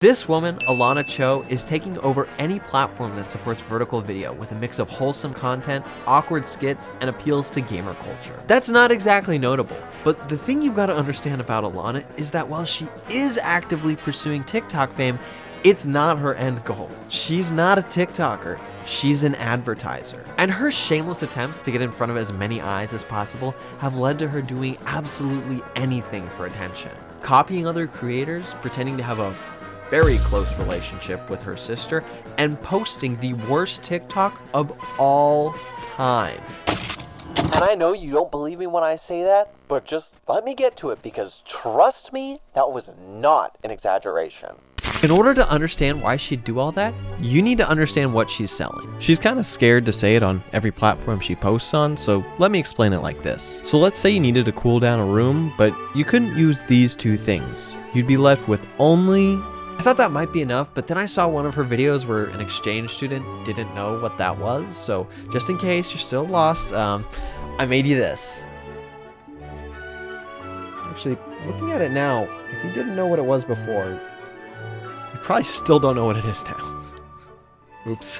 This woman, Alana Cho, is taking over any platform that supports vertical video with a mix of wholesome content, awkward skits, and appeals to gamer culture. That's not exactly notable, but the thing you've got to understand about Alana is that while she is actively pursuing TikTok fame, it's not her end goal. She's not a TikToker, she's an advertiser. And her shameless attempts to get in front of as many eyes as possible have led to her doing absolutely anything for attention. Copying other creators, pretending to have a very close relationship with her sister, and posting the worst TikTok of all time. And I know you don't believe me when I say that, but just let me get to it, because trust me, that was not an exaggeration. In order to understand why she'd do all that, you need to understand what she's selling. She's kind of scared to say it on every platform she posts on, so let me explain it like this. So let's say you needed to cool down a room, but you couldn't use these two things. You'd be left with only... I thought that might be enough, but then I saw one of her videos where an exchange student didn't know what that was, so just in case you're still lost, I made you this. Actually, looking at it now, if you didn't know what it was before, you probably still don't know what it is now. Oops.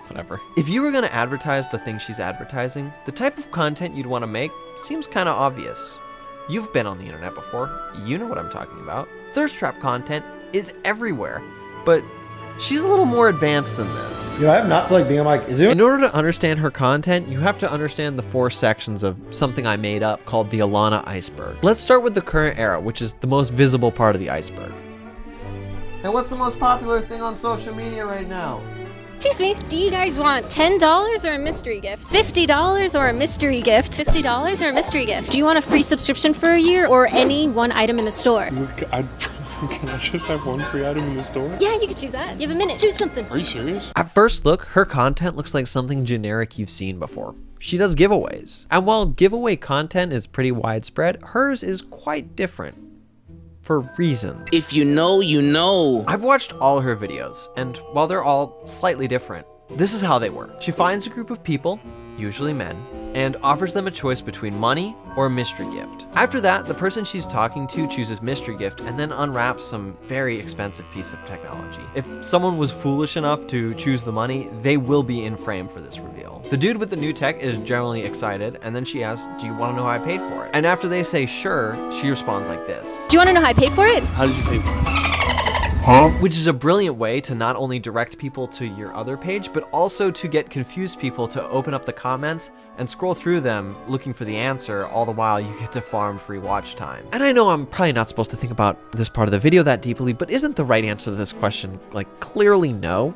Whatever. If you were going to advertise the thing she's advertising, the type of content you'd want to make seems kind of obvious. You've been on the internet before. You know what I'm talking about. Thirst trap content is everywhere, but she's a little more advanced than this. I have not feel like being on my Zoom. In order to understand her content, you have to understand the 4 sections of something I made up called the Alana iceberg. Let's start with the current era, which is the most visible part of the iceberg. And what's the most popular thing on social media right now? Excuse me, do you guys want $10 or a mystery gift? $50 or a mystery gift? $50 or a mystery gift? Do you want a free subscription for a year or any one item in the store? Can I just have one free item in the store? Yeah, you can choose that. You have a minute. Choose something. Are you serious? At first look, her content looks like something generic you've seen before. She does giveaways. And while giveaway content is pretty widespread, hers is quite different. For reasons. If you know, you know. I've watched all her videos, and while they're all slightly different, this is how they work. She finds a group of people, usually men, and offers them a choice between money or a mystery gift. After that, the person she's talking to chooses mystery gift and then unwraps some very expensive piece of technology. If someone was foolish enough to choose the money, they will be in frame for this reveal. The dude with the new tech is generally excited, and then she asks, do you want to know how I paid for it? And after they say sure, she responds like this. Do you want to know how I paid for it? How did you pay for it? Which is a brilliant way to not only direct people to your other page, but also to get confused people to open up the comments and scroll through them looking for the answer, all the while you get to farm free watch time. And I know I'm probably not supposed to think about this part of the video that deeply, but isn't the right answer to this question like clearly no?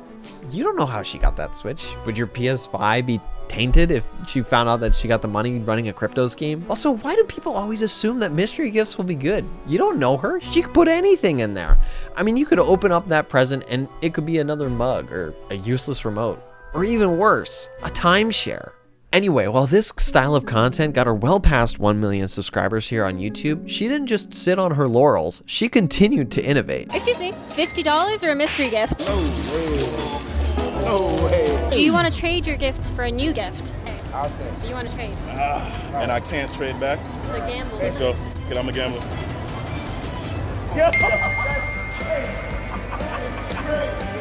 You don't know how she got that Switch. Would your PS5 be tainted if she found out that she got the money running a crypto scheme? Also, why do people always assume that mystery gifts will be good? You don't know her. She could put anything in there. I mean, you could open up that present and it could be another mug or a useless remote, or even worse, a timeshare. Anyway, while this style of content got her well past 1 million subscribers here on YouTube, she didn't just sit on her laurels, she continued to innovate. Excuse me, $50 or a mystery gift? No way. No way. Do you want to trade your gift for a new gift? I'll stay. Do you want to trade? And I can't trade back? It's a gamble. Let's go. Because I'm a gambler.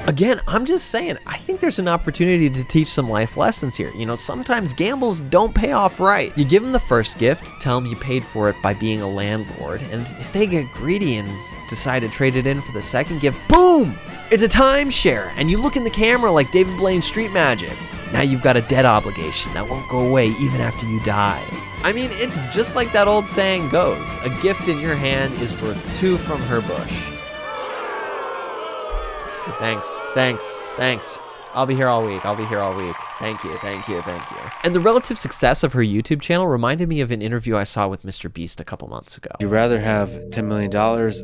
Again, I'm just saying, I think there's an opportunity to teach some life lessons here. You know, sometimes gambles don't pay off right. You give them the first gift, tell them you paid for it by being a landlord, and if they get greedy and decide to trade it in for the second gift, boom! It's a timeshare, and you look in the camera like David Blaine's Street Magic. Now you've got a debt obligation that won't go away even after you die. I mean, it's just like that old saying goes, a gift in your hand is worth 2 from her bush. Thanks. I'll be here all week. Thank you. And the relative success of her YouTube channel reminded me of an interview I saw with Mr. Beast a couple months ago. Would you rather have $10 million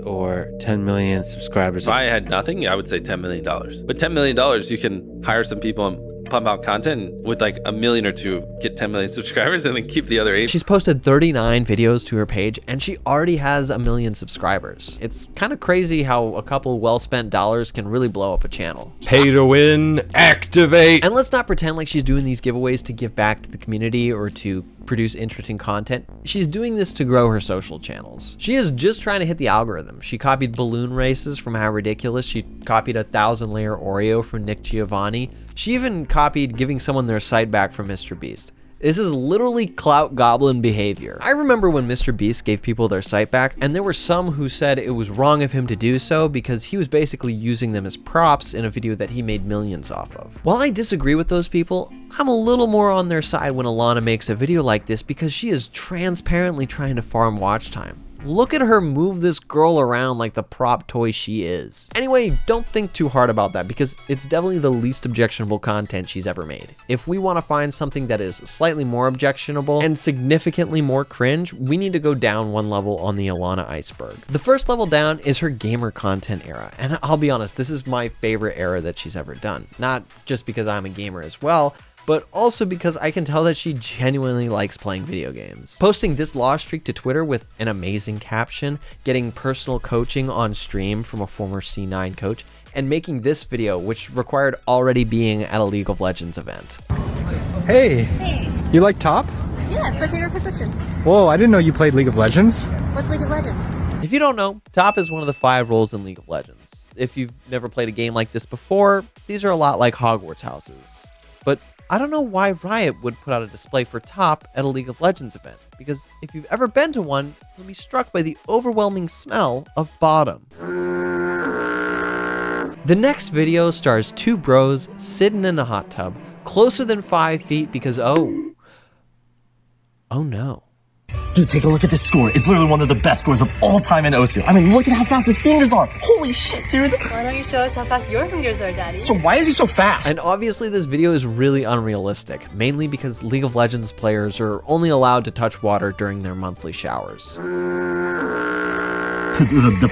or 10 million subscribers? If I had nothing, I would say $10 million. But $10 million, you can hire some people and pump out content with like 1 million or 2, get 10 million subscribers and then keep the other 8. She's posted 39 videos to her page and she already has 1 million subscribers. It's kind of crazy how a couple well-spent dollars can really blow up a channel. Pay to win, activate. And let's not pretend like she's doing these giveaways to give back to the community or to produce interesting content, she's doing this to grow her social channels. She is just trying to hit the algorithm. She copied balloon races from How Ridiculous. She copied a 1,000-layer Oreo from Nick Giovanni. She even copied giving someone their sight back from Mr. Beast. This is literally clout goblin behavior. I remember when Mr. Beast gave people their sight back, and there were some who said it was wrong of him to do so because he was basically using them as props in a video that he made millions off of. While I disagree with those people, I'm a little more on their side when Alana makes a video like this because she is transparently trying to farm watch time. Look at her move this girl around like the prop toy she is. Anyway, don't think too hard about that because it's definitely the least objectionable content she's ever made. If we want to find something that is slightly more objectionable and significantly more cringe, we need to go down one level on the Alana iceberg. The first level down is her gamer content era, and I'll be honest, this is my favorite era that she's ever done. Not just because I'm a gamer as well, but also because I can tell that she genuinely likes playing video games. Posting this loss streak to Twitter with an amazing caption, getting personal coaching on stream from a former C9 coach, and making this video, which required already being at a League of Legends event. Hey, Hey. you like top? Yeah, it's my favorite position. Whoa, I didn't know you played League of Legends. What's League of Legends? If you don't know, top is one of the 5 roles in League of Legends. If you've never played a game like this before, these are a lot like Hogwarts houses. But I don't know why Riot would put out a display for top at a League of Legends event, because if you've ever been to one, you'll be struck by the overwhelming smell of bottom. The next video stars 2 bros sitting in a hot tub, closer than 5 feet because oh no. Dude, take a look at this score. It's literally one of the best scores of all time in OSU. I mean, look at how fast his fingers are. Holy shit, dude. Why don't you show us how fast your fingers are, Daddy? So why is he so fast? And obviously this video is really unrealistic, mainly because League of Legends players are only allowed to touch water during their monthly showers. The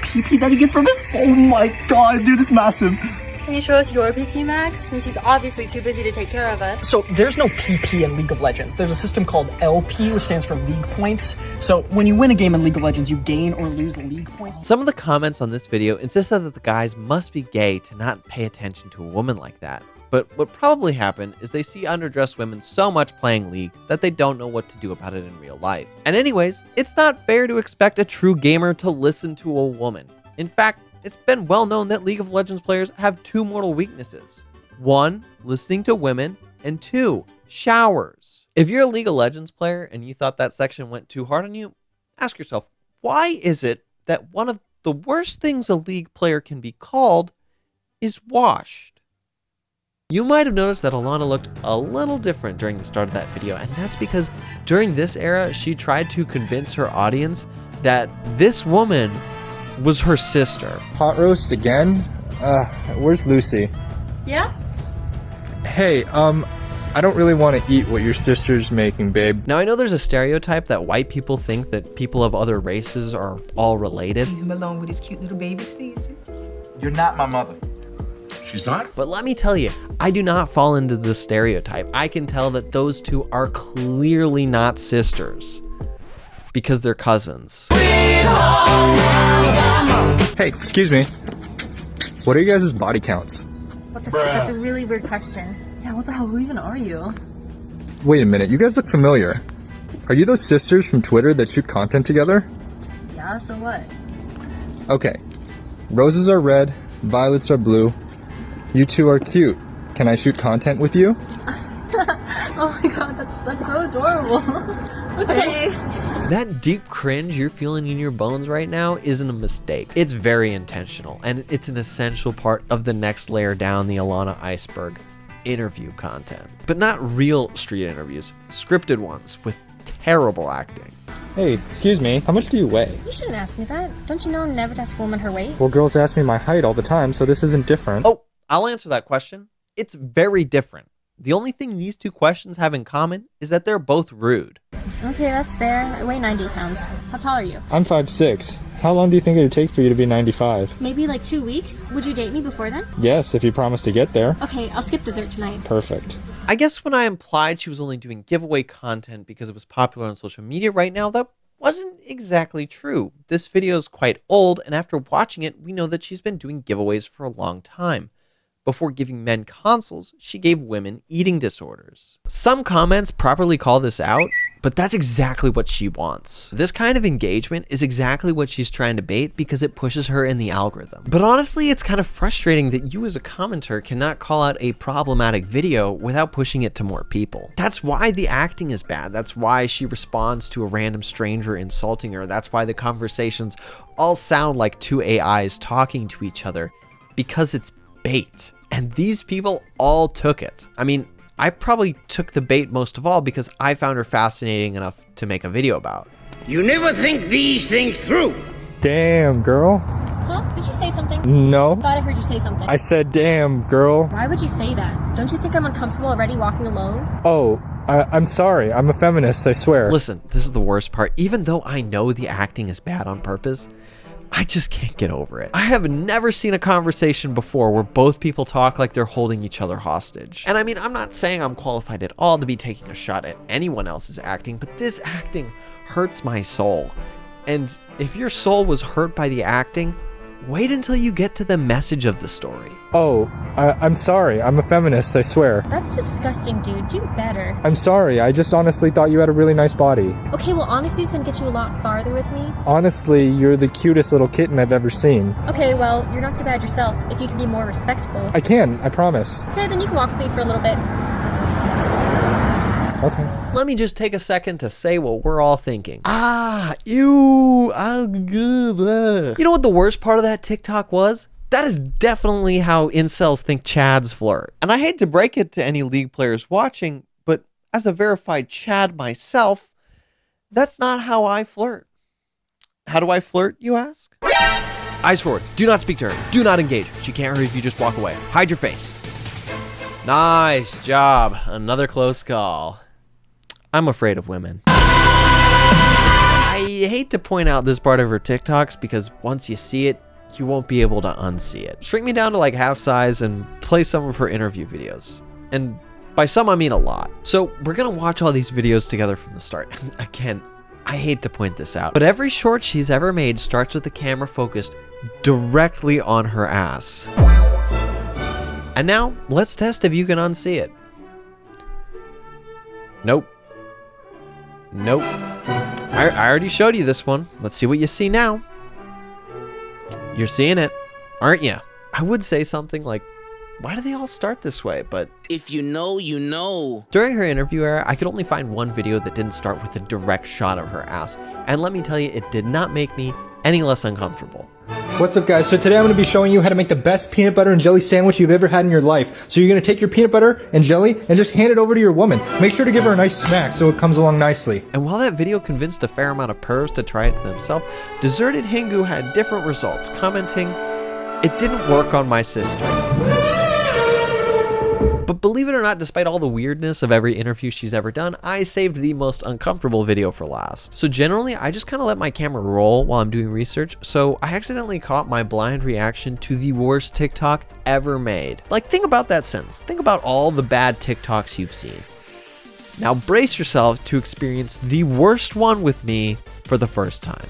PP that he gets from this? Oh my god, dude, it's massive. Can you show us your PP, Max? Since he's obviously too busy to take care of us. So there's no PP in League of Legends. There's a system called LP, which stands for League Points. So when you win a game in League of Legends, you gain or lose League Points. Some of the comments on this video insisted that the guys must be gay to not pay attention to a woman like that. But what probably happened is they see underdressed women so much playing League that they don't know what to do about it in real life. And anyways, it's not fair to expect a true gamer to listen to a woman. In fact, it's been well known that League of Legends players have 2 mortal weaknesses. 1, listening to women, and 2, showers. If you're a League of Legends player and you thought that section went too hard on you, ask yourself, why is it that one of the worst things a League player can be called is washed? You might have noticed that Alana looked a little different during the start of that video, and that's because during this era, she tried to convince her audience that this woman was her sister. Pot roast again? Where's Lucy? Yeah? Hey, I don't really want to eat what your sister's making, babe. Now, I know there's a stereotype that white people think that people of other races are all related. Leave him alone with his cute little baby sneezing. You're not my mother. She's not? But let me tell you, I do not fall into the stereotype. I can tell that those two are clearly not sisters because they're cousins. Hey, excuse me. What are you guys' body counts? What the fuck? That's a really weird question. Yeah, what the hell? Who even are you? Wait a minute, you guys look familiar. Are you those sisters from Twitter that shoot content together? Yeah, so what? Okay. Roses are red, violets are blue. You two are cute. Can I shoot content with you? Oh my god, that's so adorable. Okay. That deep cringe you're feeling in your bones right now isn't a mistake. It's very intentional, and it's an essential part of the next layer down the Alana iceberg, interview content. But not real street interviews, scripted ones with terrible acting. Hey, excuse me, how much do you weigh? You shouldn't ask me that. Don't you know never to ask a woman her weight? Well, girls ask me my height all the time, so this isn't different. Oh, I'll answer that question. It's very different. The only thing these two questions have in common is that they're both rude. Okay, that's fair. I weigh 90 pounds. How tall are you? I'm 5'6". How long do you think it would take for you to be 95? Maybe like 2 weeks? Would you date me before then? Yes, if you promise to get there. Okay, I'll skip dessert tonight. Perfect. I guess when I implied she was only doing giveaway content because it was popular on social media right now, that wasn't exactly true. This video is quite old, and after watching it, we know that she's been doing giveaways for a long time. Before giving men consoles, she gave women eating disorders. Some comments properly call this out, But that's exactly what she wants. This kind of engagement is exactly what she's trying to bait because it pushes her in the algorithm. But honestly, it's kind of frustrating that you as a commenter cannot call out a problematic video without pushing it to more people. That's why the acting is bad. That's why she responds to a random stranger insulting her. That's why the conversations all sound like two AIs talking to each other, because it's bait. And these people all took it. I mean, I probably took the bait most of all because I found her fascinating enough to make a video about. You never think these things through. Damn, girl. Huh? Did you say something? No. Thought I heard you say something. I said, damn, girl. Why would you say that? Don't you think I'm uncomfortable already walking alone? Oh, I'm sorry. I'm a feminist, I swear. Listen, this is the worst part. Even though I know the acting is bad on purpose, I just can't get over it. I have never seen a conversation before where both people talk like they're holding each other hostage. And I mean, I'm not saying I'm qualified at all to be taking a shot at anyone else's acting, but this acting hurts my soul. And if your soul was hurt by the acting, wait until you get to the message of the story. Oh, I'm sorry. I'm a feminist, I swear. That's disgusting, dude. Do better. I'm sorry. I just honestly thought you had a really nice body. Okay, well, honesty's gonna get you a lot farther with me. Honestly, you're the cutest little kitten I've ever seen. Okay, well, you're not too bad yourself, if you can be more respectful. I can, I promise. Okay, then you can walk with me for a little bit. Okay. Let me just take a second to say what we're all thinking. Ew, good. You know what the worst part of that TikTok was? That is definitely how incels think Chads flirt. And I hate to break it to any League players watching, but as a verified Chad myself, that's not how I flirt. How do I flirt, you ask? Eyes forward. Do not speak to her. Do not engage. She can't hurt you if you just walk away. Hide your face. Nice job. Another close call. I'm afraid of women. I hate to point out this part of her TikToks because once you see it, you won't be able to unsee it. Shrink me down to like half size and play some of her interview videos. And by some, I mean a lot. So we're gonna watch all these videos together from the start. Again, I hate to point this out, but every short she's ever made starts with the camera focused directly on her ass. And now, let's test if you can unsee it. Nope. Nope. I already showed you this one. Let's see what you see now. You're seeing it, aren't you? I would say something like, why do they all start this way? But if you know, you know. During her interview era, I could only find one video that didn't start with a direct shot of her ass. And let me tell you, it did not make me any less uncomfortable. What's up, guys? So today I'm going to be showing you how to make the best peanut butter and jelly sandwich you've ever had in your life. So you're going to take your peanut butter and jelly and just hand it over to your woman. Make sure to give her a nice smack so it comes along nicely. And while that video convinced a fair amount of pervs to try it themselves, Deserted Hingu had different results, commenting, "It didn't work on my sister." But believe it or not, despite all the weirdness of every interview she's ever done, I saved the most uncomfortable video for last. So generally, I just kind of let my camera roll while I'm doing research, so I accidentally caught my blind reaction to the worst TikTok ever made. Like, think about that sentence. Think about all the bad TikToks you've seen. Now brace yourself to experience the worst one with me for the first time.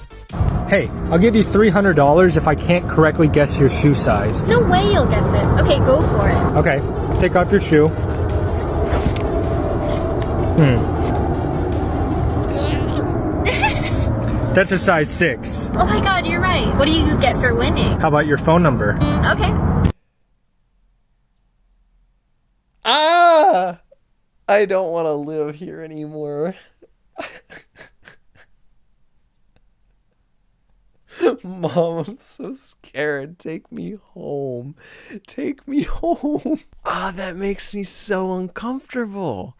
Hey, I'll give you $300 if I can't correctly guess your shoe size. No way you'll guess it. Okay, go for it. Okay, take off your shoe. That's a size 6. Oh my god, you're right. What do you get for winning? How about your phone number? Okay. I don't want to live here anymore. Mom, I'm so scared. Take me home. Take me home. That makes me so uncomfortable.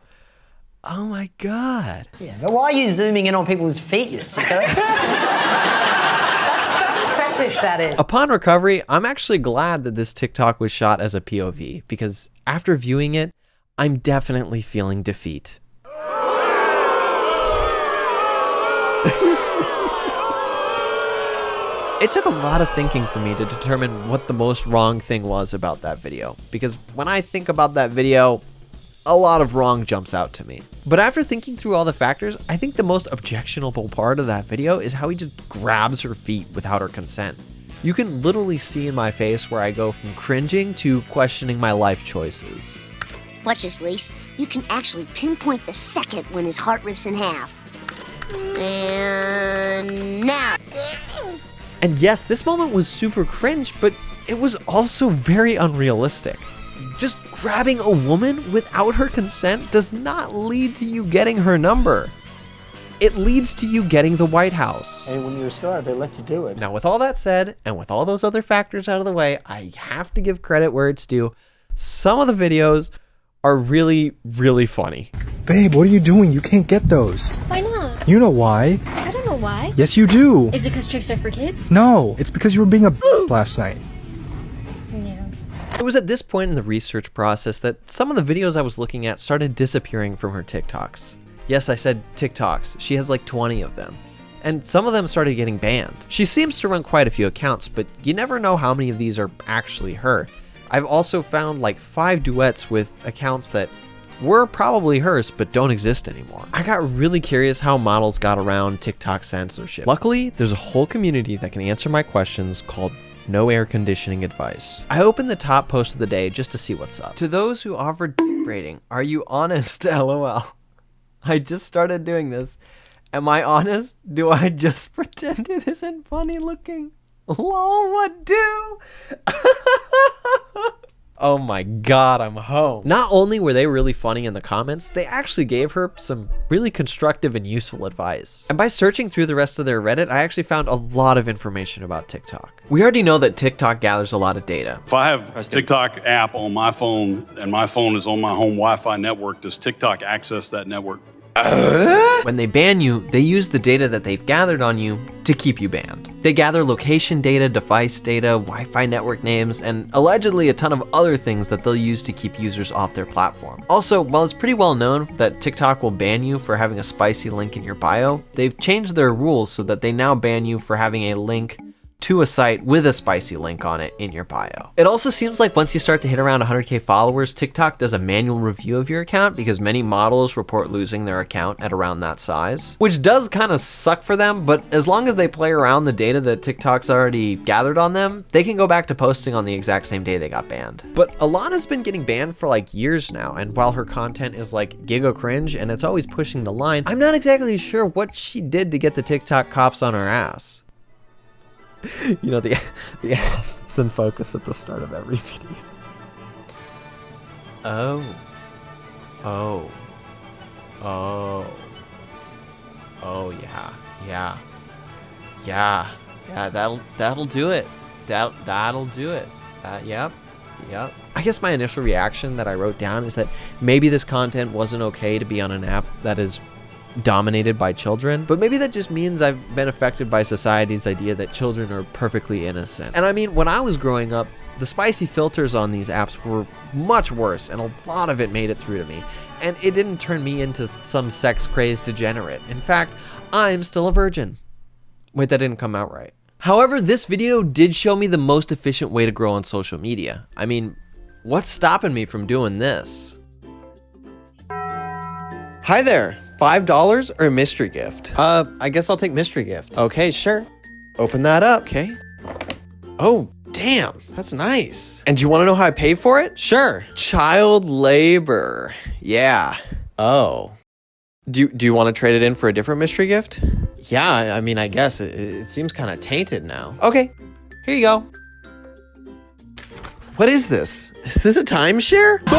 Oh my god. Yeah, but why are you zooming in on people's feet, you sicko? That's fetish, that is. Upon recovery, I'm actually glad that this TikTok was shot as a POV, because after viewing it, I'm definitely feeling defeat. It took a lot of thinking for me to determine what the most wrong thing was about that video, because when I think about that video, a lot of wrong jumps out to me. But after thinking through all the factors, I think the most objectionable part of that video is how he just grabs her feet without her consent. You can literally see in my face where I go from cringing to questioning my life choices. Watch this, Lise. You can actually pinpoint the second when his heart rips in half. And now. And yes, this moment was super cringe, but it was also very unrealistic. Just grabbing a woman without her consent does not lead to you getting her number. It leads to you getting the White House. And when you're a star, they let you do it. Now, with all that said, and with all those other factors out of the way, I have to give credit where it's due. Some of the videos are really, really funny. Babe, what are you doing? You can't get those. Why not? You know why. I don't know why. Yes, you do. Is it because tricks are for kids? No, it's because you were being a last night. Yeah. It was at this point in the research process that some of the videos I was looking at started disappearing from her TikToks. Yes, I said TikToks. She has like 20 of them. And some of them started getting banned. She seems to run quite a few accounts, but you never know how many of these are actually her. I've also found like 5 duets with accounts that were probably hers, but don't exist anymore. I got really curious how models got around TikTok censorship. Luckily, there's a whole community that can answer my questions called No Air Conditioning Advice. I opened the top post of the day just to see what's up. To those who offered rating, are you honest? LOL. I just started doing this. Am I honest? Do I just pretend it isn't funny looking? Lol, what do? Oh my god, I'm home. Not only were they really funny in the comments, they actually gave her some really constructive and useful advice. And by searching through the rest of their Reddit, I actually found a lot of information about TikTok. We already know that TikTok gathers a lot of data. If I have a TikTok app on my phone and my phone is on my home Wi-Fi network, does TikTok access that network? When they ban you, they use the data that they've gathered on you to keep you banned. They gather location data, device data, Wi-Fi network names, and allegedly a ton of other things that they'll use to keep users off their platform. Also, while it's pretty well known that TikTok will ban you for having a spicy link in your bio, they've changed their rules so that they now ban you for having a link to a site with a spicy link on it in your bio. It also seems like once you start to hit around 100K followers, TikTok does a manual review of your account because many models report losing their account at around that size, which does kind of suck for them, but as long as they play around the data that TikTok's already gathered on them, they can go back to posting on the exact same day they got banned. But Alana's been getting banned for like years now, and while her content is like giga cringe and it's always pushing the line, I'm not exactly sure what she did to get the TikTok cops on her ass. You know, the ass that's in focus at the start of every video. Oh, yeah, that'll do it. That'll do it. Yep. I guess my initial reaction that I wrote down is that maybe this content wasn't okay to be on an app that is dominated by children, but maybe that just means I've been affected by society's idea that children are perfectly innocent. And I mean, when I was growing up, the spicy filters on these apps were much worse, and a lot of it made it through to me. And it didn't turn me into some sex-crazed degenerate. In fact, I'm still a virgin. Wait, that didn't come out right. However, this video did show me the most efficient way to grow on social media. I mean, what's stopping me from doing this? Hi there. $5 or a mystery gift? I guess I'll take mystery gift. Okay, sure. Open that up. Okay. Oh, damn, that's nice. And do you want to know how I paid for it? Sure. Child labor. Yeah. Oh. Do you want to trade it in for a different mystery gift? Yeah, I mean, I guess it seems kind of tainted now. Okay, here you go. What is this? Is this a timeshare? Boom!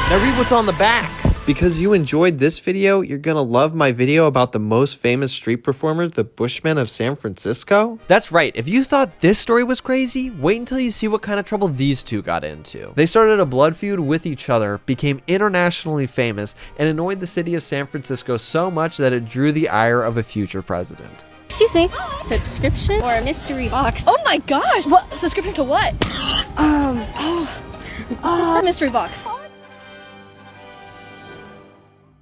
Now read what's on the back. Because you enjoyed this video, you're gonna love my video about the most famous street performers, the Bushmen of San Francisco? That's right, if you thought this story was crazy, wait until you see what kind of trouble these two got into. They started a blood feud with each other, became internationally famous, and annoyed the city of San Francisco so much that it drew the ire of a future president. Excuse me, subscription or a mystery box? Oh my gosh! What? Subscription to what? Mystery box.